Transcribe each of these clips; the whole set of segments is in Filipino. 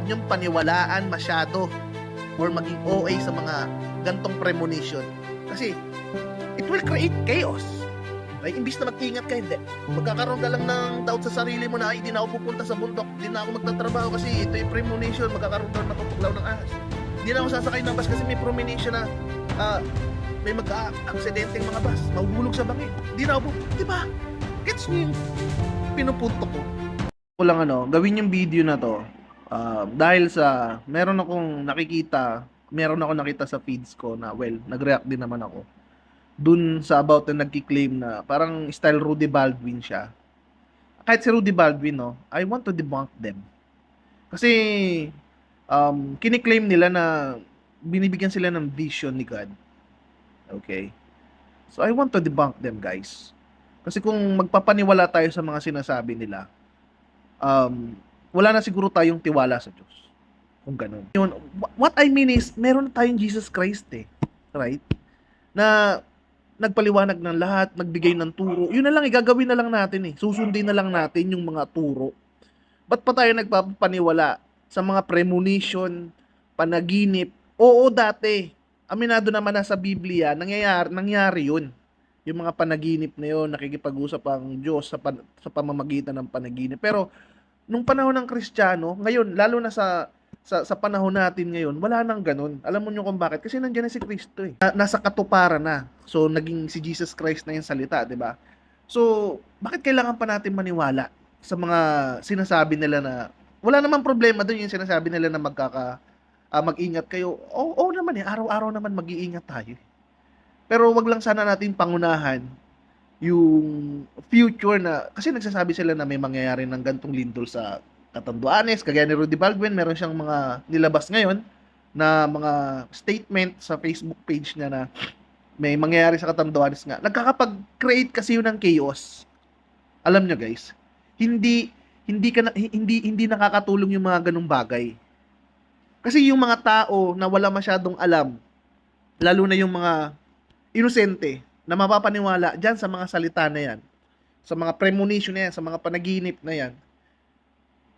niyong paniwalaan masyado or maging OA sa mga gantong premonition. Kasi, it will create chaos. Right? Imbis na mag-ingat ka, hindi. Magkakaroon ka lang ng doubt sa sarili mo na, ay, di na ako pupunta sa bundok, di na ako magtatrabaho kasi ito yung premonition, magkakaroon ka ng matutuglaw ng ahas. Di na ako sasakay ng bus kasi may premonition na may mag-aksidenteng mga bus, mahuhulog sa bangin. Di na ako, di ba? Gets niyo yung pinupunto ko? Lang gawin yung video na to dahil sa meron akong nakita sa feeds ko na, well, nag-react din naman ako dun sa about na nagki-claim na parang style Rudy Baldwin siya. Kahit si Rudy Baldwin, no, I want to debunk them. Kasi kiniklaim nila na binibigyan sila ng vision ni God. Okay? So I want to debunk them, guys. Kasi kung magpapaniwala tayo sa mga sinasabi nila, wala na siguro tayong tiwala sa Diyos. Kung ganun. What I mean is, meron tayong Jesus Christ right? Na nagpaliwanag ng lahat, nagbigay ng turo. Yun na lang, gagawin na lang natin Susundin na lang natin yung mga turo. Ba't pa tayo nagpapaniwala sa mga premonition, panaginip? Oo, dati. Aminado naman na sa Biblia, nangyari yun. Yung mga panaginip na yun, nakikipag-usap ang Diyos sa pamamagitan ng panaginip. Pero, nung panahon ng Kristiyano, ngayon, lalo na sa panahon natin ngayon, wala nang ganun. Alam mo nyo kung bakit? Kasi nandiyan na si Kristo nasa katuparan na. So, naging si Jesus Christ na yung salita, di ba? So, bakit kailangan pa natin maniwala sa mga sinasabi nila na, wala namang problema doon yung sinasabi nila na mag-ingat kayo. Oo naman araw-araw naman mag-iingat tayo. Pero wag lang sana natin pangunahan yung future na, kasi nagsasabi sila na may mangyayari ng gantong lindol sa Catanduanes, kagaya ni Rudy Baldwin, meron siyang mga nilabas ngayon na mga statement sa Facebook page niya na may mangyayari sa Catanduanes nga. Nagkakapag-create kasi yun ng chaos. Alam nyo guys, hindi nakakatulong yung mga ganung bagay. Kasi yung mga tao na wala masyadong alam, lalo na yung mga inosente na mapapaniwala dyan sa mga salita na yan, sa mga premonition na yan, sa mga panaginip na yan,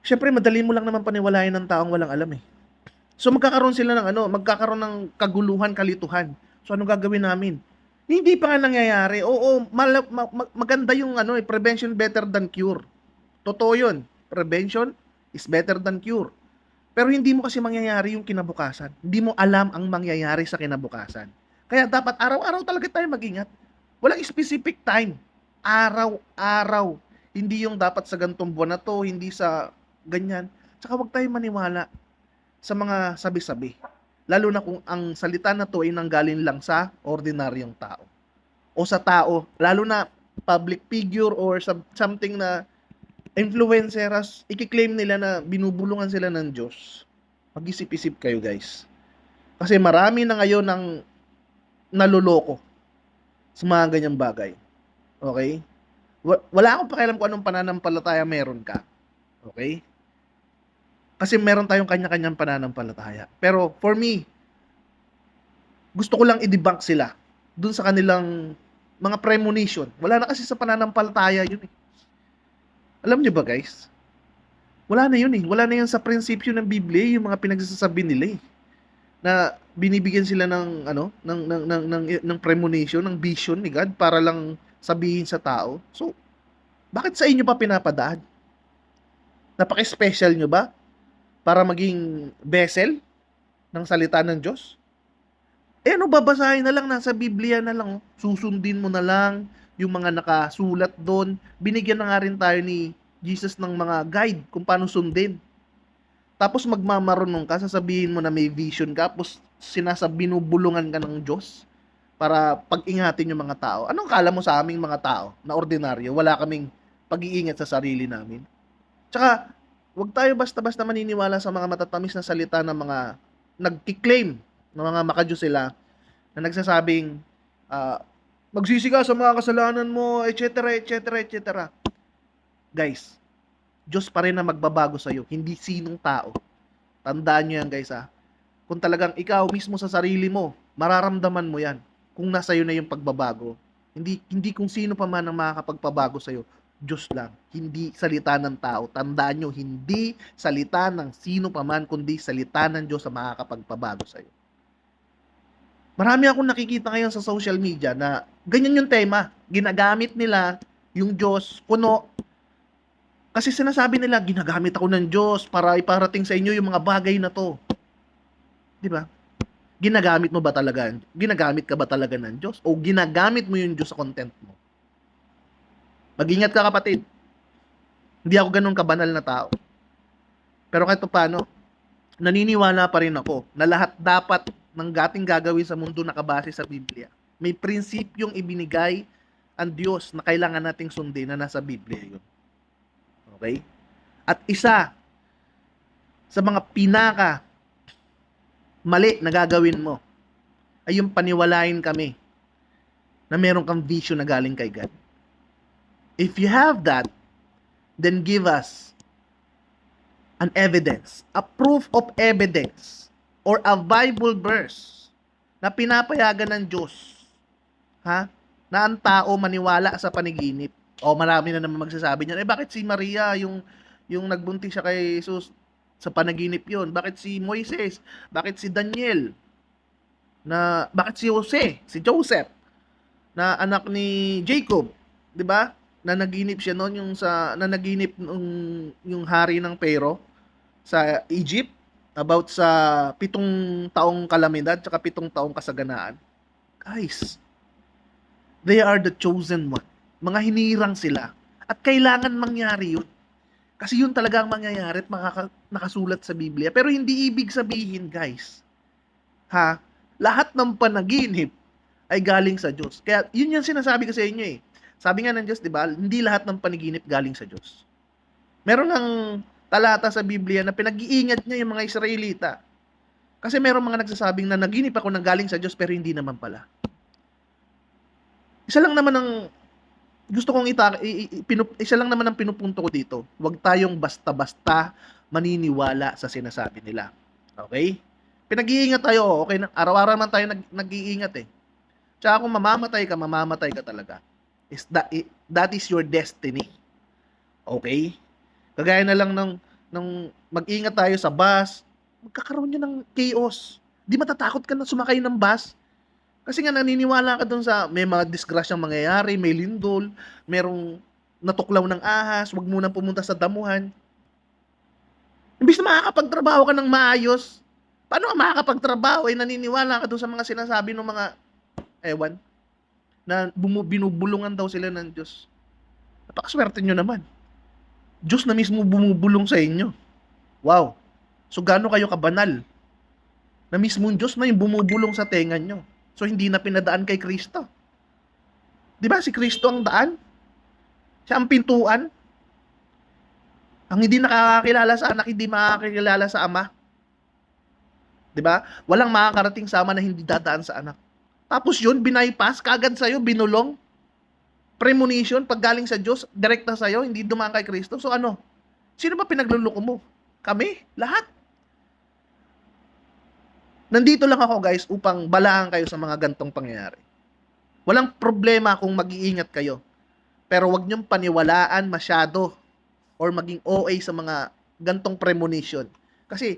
syempre, madali mo lang naman paniwalain ng taong walang alam So, magkakaroon ng kaguluhan, kalituhan. So, ano gagawin namin? Hindi pa nga nangyayari. Oo, maganda yung prevention better than cure. Totoo yun. Prevention is better than cure. Pero hindi mo kasi mangyayari yung kinabukasan. Hindi mo alam ang mangyayari sa kinabukasan. Kaya dapat araw-araw talaga tayo mag-ingat. Walang specific time. Araw-araw. Hindi yung dapat sa gantong buwan na to, hindi sa ganyan. Tsaka huwag tayo maniwala sa mga sabi-sabi. Lalo na kung ang salita na to ay nanggaling lang sa ordinaryong tao. O sa tao, lalo na public figure or something na influenceras, ikiklaim nila na binubulungan sila ng Diyos. Mag-isip-isip kayo guys. Kasi marami na ngayon ng naluloko sa mga ganyang bagay. Okay? Wala akong pakialam kung anong pananampalataya meron ka. Okay? Kasi meron tayong kanya-kanyang pananampalataya. Pero for me, gusto ko lang i-debunk sila dun sa kanilang mga premonition. Wala na kasi sa pananampalataya yun Alam niyo ba guys? Wala na yun Wala na yun sa prinsipyo ng Biblia, yung mga pinagsasabi nila na binibigyan sila ng ng premonition, ng vision ni God para lang sabihin sa tao. So, bakit sa inyo pa pinapadaan? Napaka-special nyo ba para maging vessel ng salita ng Diyos? Babasahin na lang, nasa Biblia na lang. Susundin mo na lang yung mga nakasulat doon. Binigyan na nga rin tayo ni Jesus ng mga guide kung paano sundin. Tapos magmamarunong ka, sasabihin mo na may vision ka, tapos binubulungan ka ng Diyos para pag-ingatin yung mga tao. Anong kala mo sa aming mga tao na ordinaryo? Wala kaming pag-iingat sa sarili namin. Tsaka, huwag tayo basta-basta maniniwala sa mga matatamis na salita ng mga nagkiklaim ng mga makadiyos sila na nagsasabing magsisi ka sa mga kasalanan mo, etc., etc., etc. Guys, Diyos pa rin na magbabago sa'yo, hindi sinong tao. Tandaan nyo yan guys Kung talagang ikaw mismo sa sarili mo, mararamdaman mo yan kung nasa iyo na yung pagbabago. Hindi kung sino pa man ang makakapagpabago sa'yo. Diyos lang, hindi salita ng tao. Tandaan nyo, hindi salita ng sino paman, kundi salita ng Diyos ang makakapagpabago sa'yo. Marami akong nakikita ngayon sa social media na ganyan yung tema. Ginagamit nila yung Diyos, puno. Kasi sinasabi nila, ginagamit ako ng Diyos para iparating sa inyo yung mga bagay na to. Di ba? Ginagamit mo ba talaga? Ginagamit ka ba talaga ng Diyos? O ginagamit mo yung Diyos sa content mo? Mag-ingat ka, kapatid. Hindi ako ganun kabanal na tao. Pero kahit paano, naniniwala pa rin ako na lahat dapat ng ating gagawin sa mundo nakabase sa Biblia. May prinsipyong ibinigay ang Diyos na kailangan nating sundin na nasa Biblia yun. Okay? At isa sa mga pinaka mali na gagawin mo ay yung paniwalain kami na meron kang vision na galing kay God. If you have that, then give us an evidence, a proof of evidence, or a Bible verse na pinapayagan ng Diyos, na ang tao maniwala sa panaginip. O marami na naman magsasabi niyan, bakit si Maria, yung nagbuntis siya kay Jesus, sa panaginip yon? Bakit si Moises? Bakit si Daniel? Bakit si Joseph, na anak ni Jacob, 'di ba? Na naginip siya noon na naginip yung hari ng Pero sa Egypt about sa 7 taong kalamidad tsaka 7 taong kasaganaan. Guys, they are the chosen one. Mga hinirang sila. At kailangan mangyari yun. Kasi yun talaga ang mangyayari at nakasulat sa Biblia. Pero hindi ibig sabihin, guys, lahat ng panaginip ay galing sa Diyos. Kaya yun yung sinasabi ko sa inyo eh. Sabi nga ng Diyos, di ba, hindi lahat ng panaginip galing sa Diyos. Meron ng talata sa Biblia na pinag-iingat niya yung mga Israelita. Kasi meron mga nagsasabing na naginip ako ng galing sa Diyos pero hindi naman pala. Isa lang naman ang gusto kong isa lang naman ang pinupunto ko dito. Huwag tayong basta-basta maniniwala sa sinasabi nila. Okay? Pinag-iingat tayo, okay? Araw-araw man tayo nag-iingat eh. Tsaka kung mamamatay ka talaga. That is your destiny. Okay? Kagaya na lang ng mag-ingat tayo sa bus, magkakaroon niya ng chaos. Di matatakot ka na sumakay ng bus? Kasi nga naniniwala ka dun sa may mga disgrasyang mangyayari, may lindol, merong natuklaw ng ahas, wag mo nang pumunta sa damuhan. Imbis na makakapagtrabaho ka ng maayos, paano ka makakapagtrabaho? Naniniwala ka dun sa mga sinasabi ng mga ewan, na binubulungan daw sila ng Diyos. Napakaswerte nyo naman. Diyos na mismo bumubulong sa inyo. Wow. So gaano kayo kabanal? Na mismo Diyos na yung bumubulong sa tenga nyo. So hindi na pinadaan kay Kristo. Di ba si Kristo ang daan? Siya ang pintuan. Ang hindi nakakakilala sa anak, hindi makakakilala sa ama. Di ba? Walang makakarating sa ama na hindi dadaan sa anak. Tapos yun, binaypass, kagad sa'yo, binulong. Premonition, pag galing sa Diyos, direkta sa'yo, hindi dumaan kay Kristo. So ano? Sino ba pinagluloko mo? Kami? Lahat? Nandito lang ako guys upang balaan kayo sa mga gantong pangyayari. Walang problema kung mag-iingat kayo. Pero wag niyong paniwalaan masyado or maging OA sa mga gantong premonition. Kasi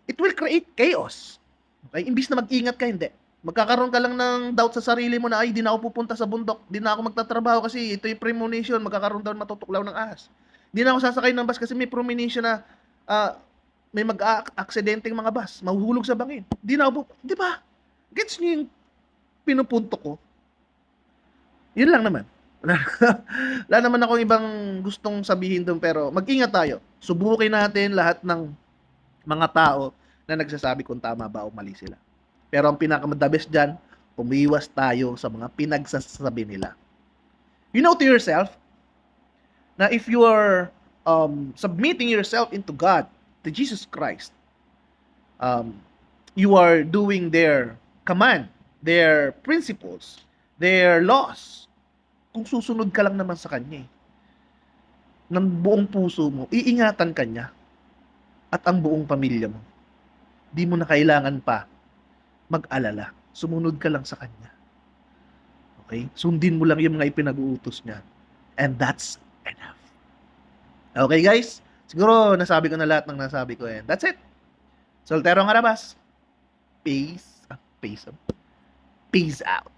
it will create chaos. Okay? Imbis na mag-ingat ka, hindi. Magkakaroon ka lang ng doubt sa sarili mo na, ay, di na ako pupunta sa bundok, di na ako magtatrabaho kasi ito yung premonition, magkakaroon daw matutuklaw ng ahas. Di na ako sasakay ng bus kasi may premonition na may mag-aksidenteng mga bus, mahuhulog sa bangin. Di na ako, di ba? Gets niyo yung pinupunto ko? Yun lang naman. Wala naman akong ibang gustong sabihin doon, pero mag-ingat tayo. Subukin natin lahat ng mga tao na nagsasabi kung tama ba o mali sila. Pero ang pinaka-the best dyan, umiwas tayo sa mga pinagsasabi nila. You know to yourself, na if you are submitting yourself into God, to Jesus Christ, you are doing their command, their principles, their laws. Kung susunod ka lang naman sa Kanya, ng buong puso mo, iingatan ka niya at ang buong pamilya mo. Di mo na kailangan pa mag-alala. Sumunod ka lang sa Kanya. Okay? Sundin mo lang yung mga ipinag-uutos niya. And that's enough. Okay guys, siguro nasabi ko na lahat ng nasabi ko and that's it. Soltero nga Rabas. Peace. Peace out.